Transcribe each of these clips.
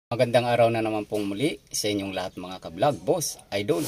Magandang araw na naman pong muli sa inyong lahat mga ka-vlog, boss, idol,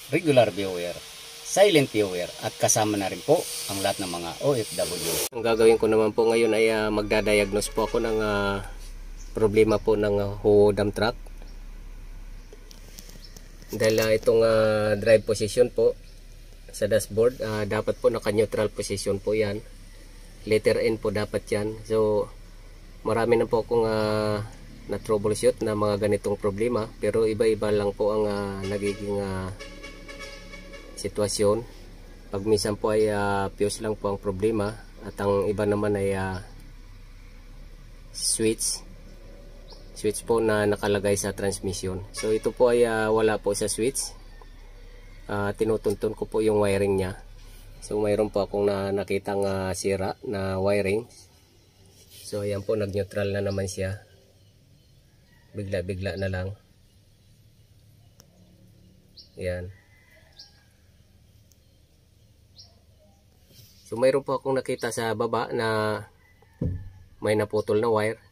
regular viewer, silent viewer at kasama na rin po ang lahat ng mga OFW. Ang gagawin ko naman po ngayon ay magdadiagnose po ako ng problema po ng dump truck. Dahil itong drive position po sa dashboard, dapat po naka-neutral position po yan. Letter N po dapat yan. So marami na po akong na troubleshoot na mga ganitong problema, pero iba-iba lang po ang nagiging sitwasyon. Pag minsan po ay fuse lang po ang problema at ang iba naman ay switch po na nakalagay sa transmission. So ito po ay wala po sa switch. Tinutuntun ko po yung wiring nya. So mayroon po akong nakitang sira na wiring. So ayan po, nag-neutral na naman siya. Bigla na lang. Ayan. So mayroon po akong nakita sa baba na may naputol na wire.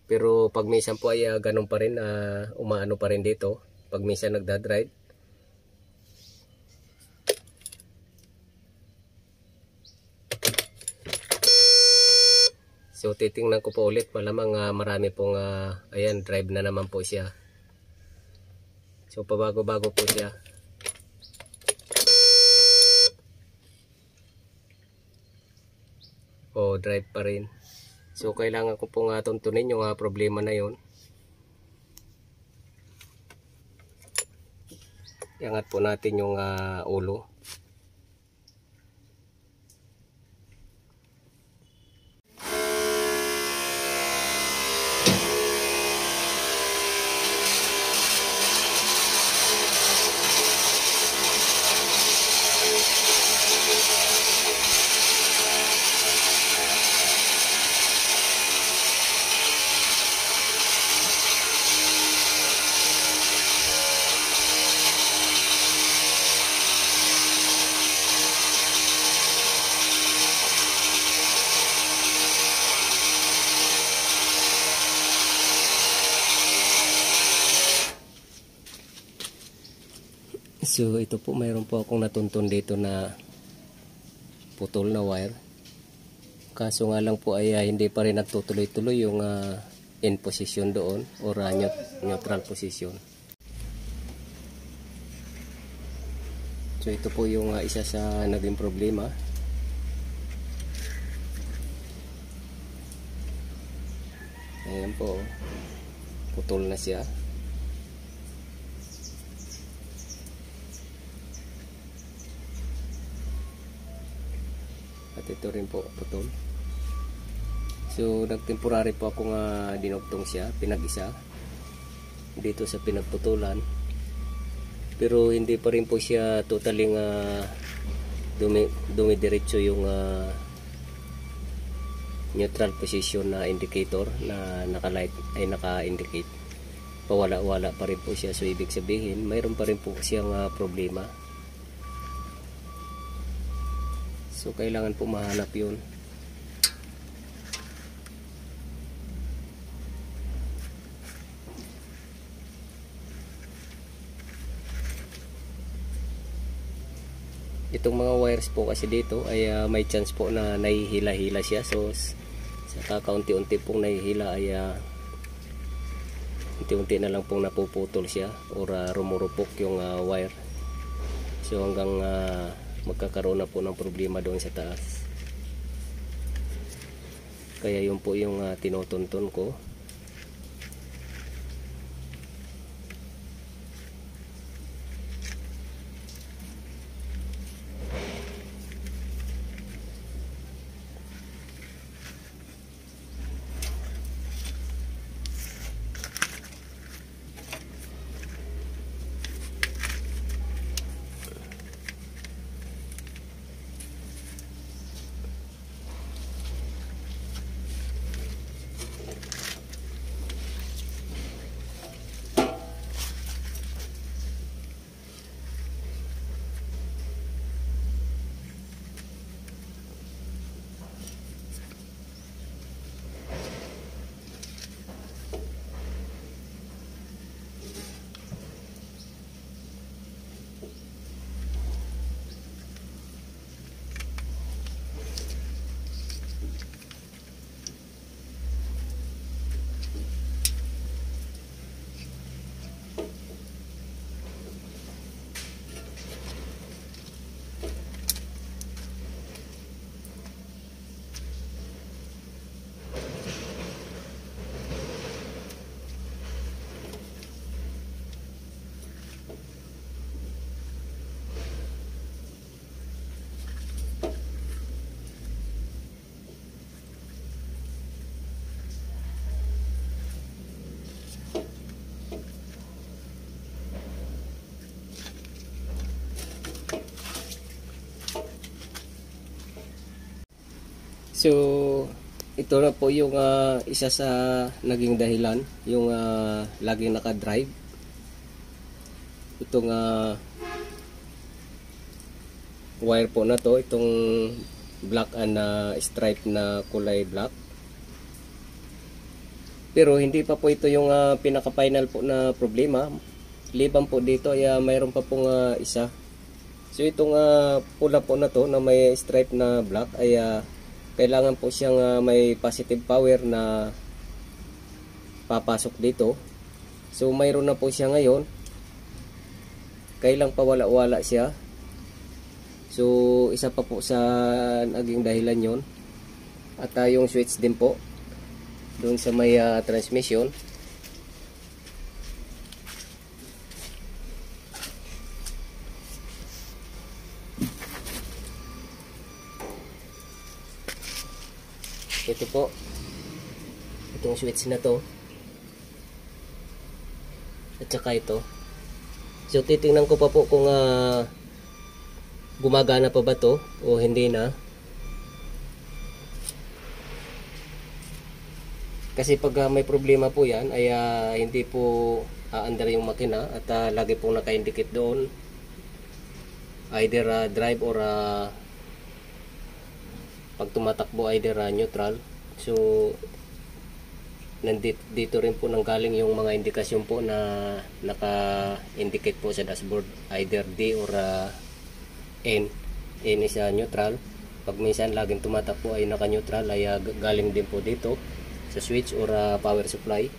Pero pag minsan po ay ganun pa rin, umaano pa rin dito. Pag minsan nagdadrive. So titingnan ko po ulit, malamang marami pong ayan, drive na naman po siya. So pabago-bago po siya. O drive pa rin. So kailangan ko pong tuntunin yung problema na yon. Iangat po natin yung ulo. So ito po, mayroon po akong natuntun dito na putol na wire. Kaso nga lang po ay hindi pa rin nagtutuloy-tuloy yung in position doon or neutral position. So ito po yung isa sa naging problema. Ayan po, putol na siya. At ito rin po putol. So nagtemporary po akong dinugtong siya, pinag-isa dito sa pinagputulan. Pero hindi pa rin po siya totaling dumidiretso yung neutral position na indicator na naka-light ay naka-indicate. Pawala-wala pa rin po siya. So ibig sabihin mayroon pa rin po siyang problema. So kailangan po mahanap yun. Itong mga wires po kasi dito ay may chance po na nahihila-hila siya. So sa kakaunti-unti pong nahihila ay unti-unti na lang pong napuputol siya or rumurupok yung wire. So hanggang magkakaroon na po ng problema doon sa taas. Kaya yun po yung tinutuntun ko. So ito na po yung isa sa naging dahilan, yung laging naka-drive itong wire po na to, itong black and stripe na kulay black. Pero hindi pa po ito yung pinaka-final po na problema. Liban po dito ay mayroon pa pong isa. So itong pula po na to na may stripe na black ay kailangan po siyang may positive power na papasok dito. So mayroon na po siya ngayon. Kailang pawala-wala siya. So isa pa po sa naging dahilan yon. At yung switch din po doon sa may transmission. Ito po, itong switch na to at saka ito. So titingnan ko pa po kung gumagana pa ba to o hindi na. Kasi pag may problema po yan ay hindi po aandar yung makina at lagi pong naka-indicate doon either drive or pag tumatakbo either neutral. So dito rin po nanggaling yung mga indikasyon po na naka-indicate po sa dashboard either D or N. N is neutral. Pag minsan laging tumatakbo ay naka-neutral ay galing din po dito sa switch or power supply.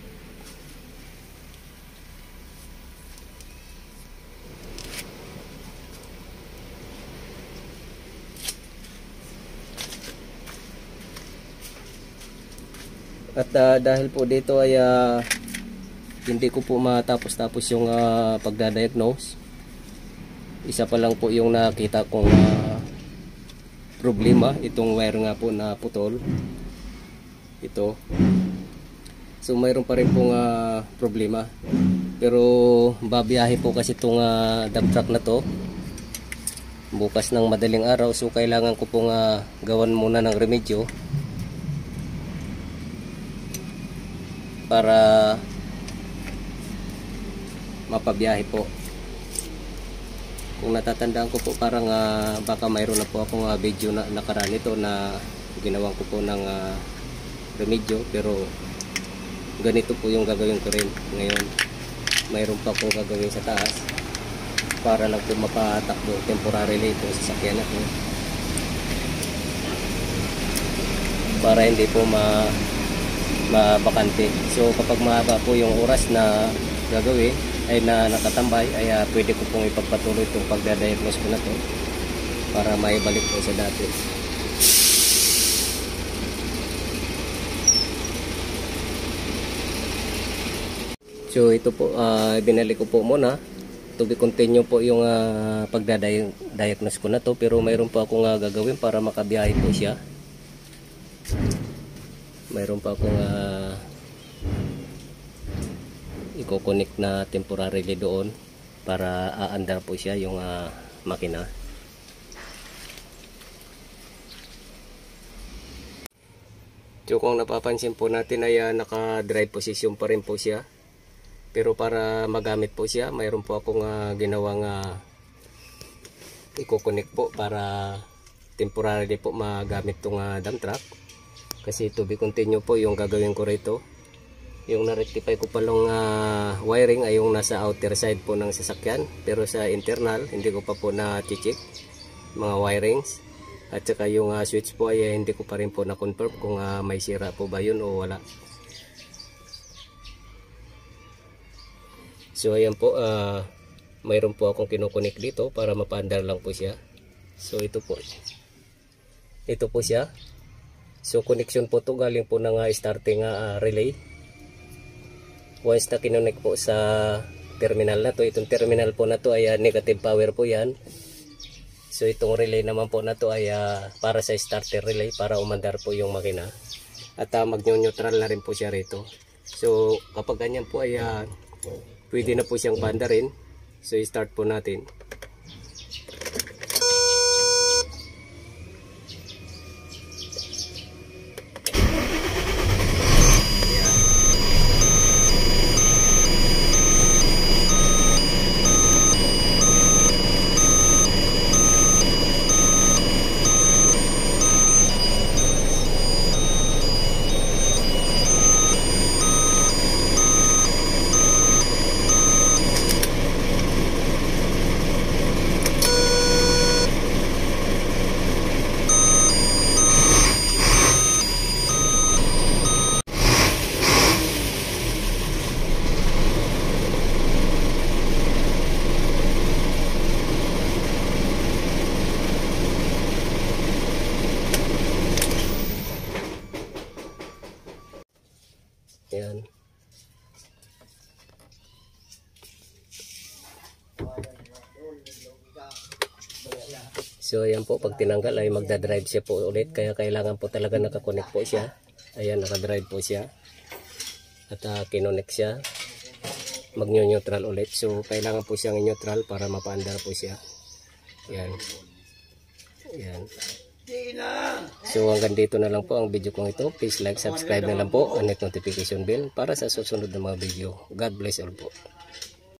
At dahil po dito ay hindi ko po matapos-tapos yung pagdadiagnose. Isa pa lang po yung nakita kong problema, itong wire nga po na putol. Ito. So mayroon pa rin pong problema. Pero babiyahe po kasi itong dump truck na to bukas ng madaling araw. So kailangan ko pong gawan muna ng remedyo para mapabiyahe po. Kung natatandaan ko po parang baka mayroon na po akong video na nakaraan ito na ginawan ko po ng remedyo, pero ganito po yung gagawin ko rin ngayon. Mayroon pa akong gagawin sa taas para lang po mapatakbo temporarily ito sa sasakyan natin para hindi po mabakante. So kapag mahaba po yung oras na gagawin ay na nakatambay ay pwede ko pong ipagpatuloy itong pagdadiagnose ko na to para maibalik po sa dati. So ito po binalik ko po muna to be continue po yung pagdadiagnose ko na to, pero mayroon po akong gagawin para makabiyahe po siya. Mayroon pa akong i-connect na temporarily doon para aandar po siya yung makina. So kung napapansin po natin ay naka-drive position pa rin po siya. Pero para magamit po siya, mayroon po akong ginawang i-connect po para temporarily po magamit tong dump truck. Kasi to be continue po yung gagawin ko rito. Yung na-rectify ko palang wiring ay yung nasa outer side po ng sasakyan. Pero sa internal, hindi ko pa po na-check mga wirings. At saka yung switch po ay hindi ko pa rin po na-confirm kung may sira po ba yun o wala. So ayan po, mayroon po akong kinukunik dito para mapaandar lang po siya. So ito po. Ito po siya. So connection po to galing po ng starting relay. Once na kinunik po sa terminal na to, itong terminal po na to ay negative power po yan. So itong relay naman po na to ay para sa starter relay para umandar po yung makina. At magno-neutral na rin po siya rito. So kapag ganyan po ay pwede na po siyang bandarin. So i-start po natin. So ayan po, pag tinanggal ay magdadrive siya po ulit. Kaya kailangan po talaga nakakonect po siya. Ayan, nakadrive po siya. At kinonect siya. Mag-neutral ulit. So kailangan po siyang neutral para mapaandar po siya. Ayan. Ayan. So hanggang dito na lang po ang video kong ito. Please like, subscribe na lang po. And hit notification bell para sa susunod na mga video. God bless all po.